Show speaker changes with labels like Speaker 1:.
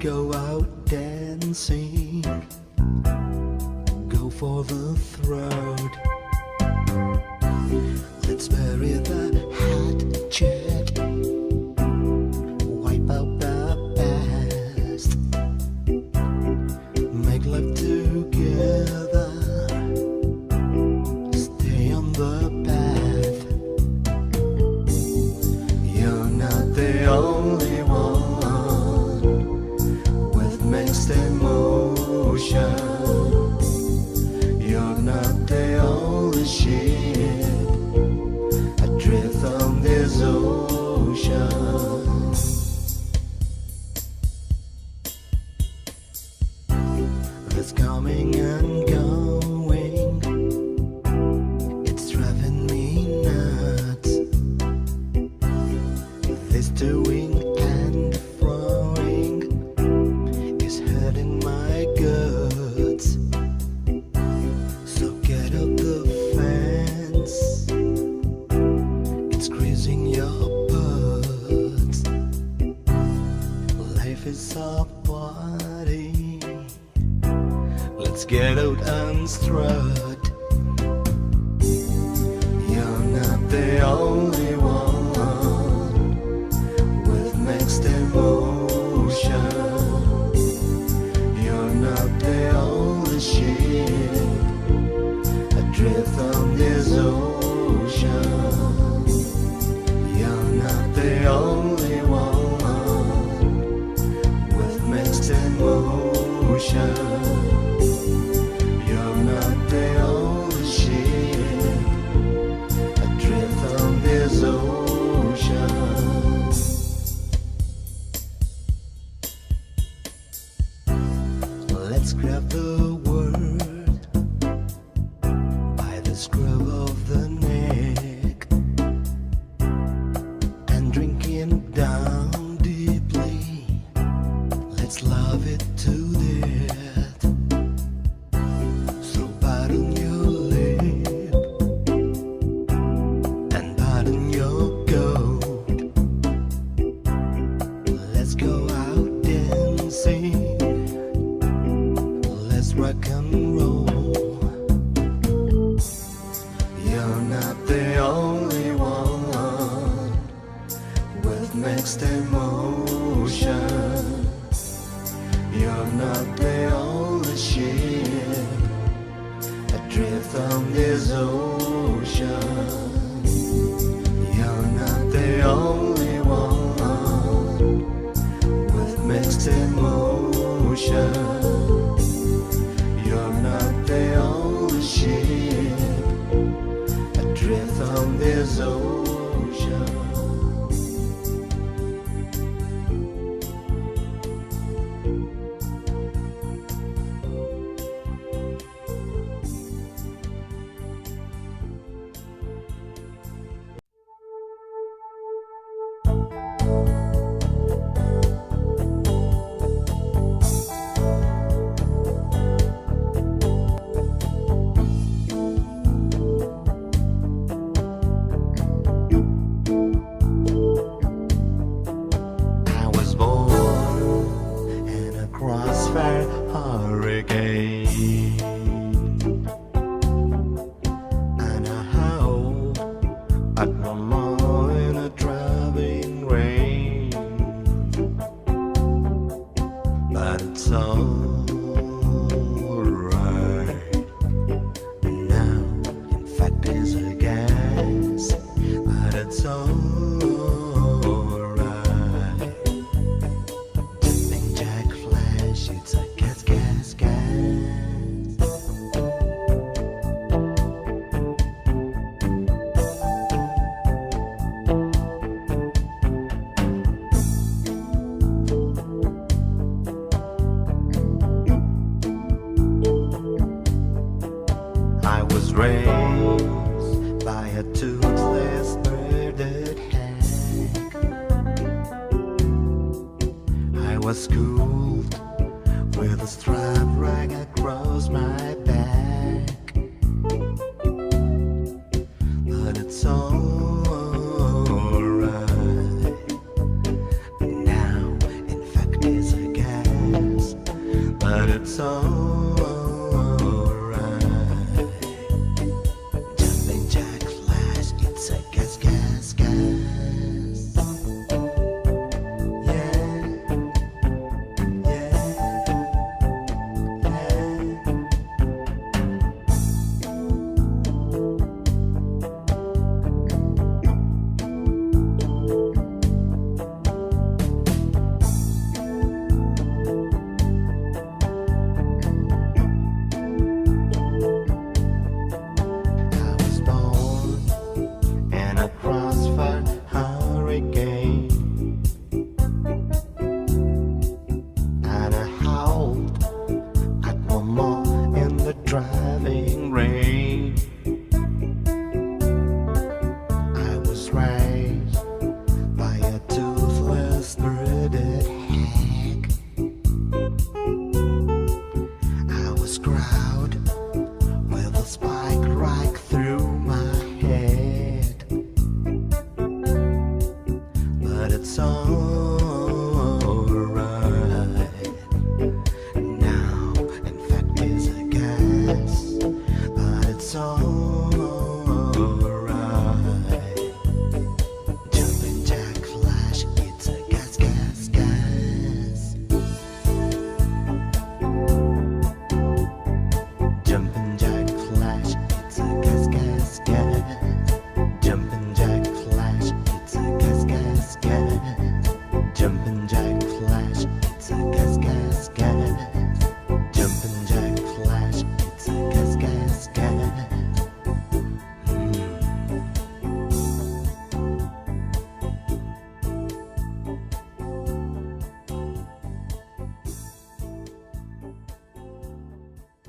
Speaker 1: go out dancing, go for the throat. Let's bury the hatchet, wipe out the past, make life together, stay on the path. You're not the only one with mixed emotion. You're not the only ship adrift on this ocean. That's coming and going, it's driving me nuts. This doing and throwing is hurting my guts. So get up the fence, it's greasing your butts. Life life is a party. Let's get out and strut. You're not the only one with mixed emotion. You're not the only ship adrift on this ocean. You're not the only one with mixed emotion. You're not the only ship adrift on this ocean. Let's grab the word by the scruff of the neck and drink it down deeply. Let's love it to death. So bite on your lip and bite on your goat. Let's go out dancing. Let's rock and roll. You're not the only one with mixed emotion. You're not the only ship adrift on this ocean. You're not the only one with mixed emotion. You're not the only ship adrift on this ocean. I was born in a crossfire hurricane, and I howled at my mom in a driving rain. But it's alright now. In fact, there's a gas, but it's alright. Jumping jack flash shoots a gas, gas, gas. I was raised by a toothless murdered hag. I was schooled with a striped rag across my back. But it's alright now. In fact, there's a gas, but it's alright.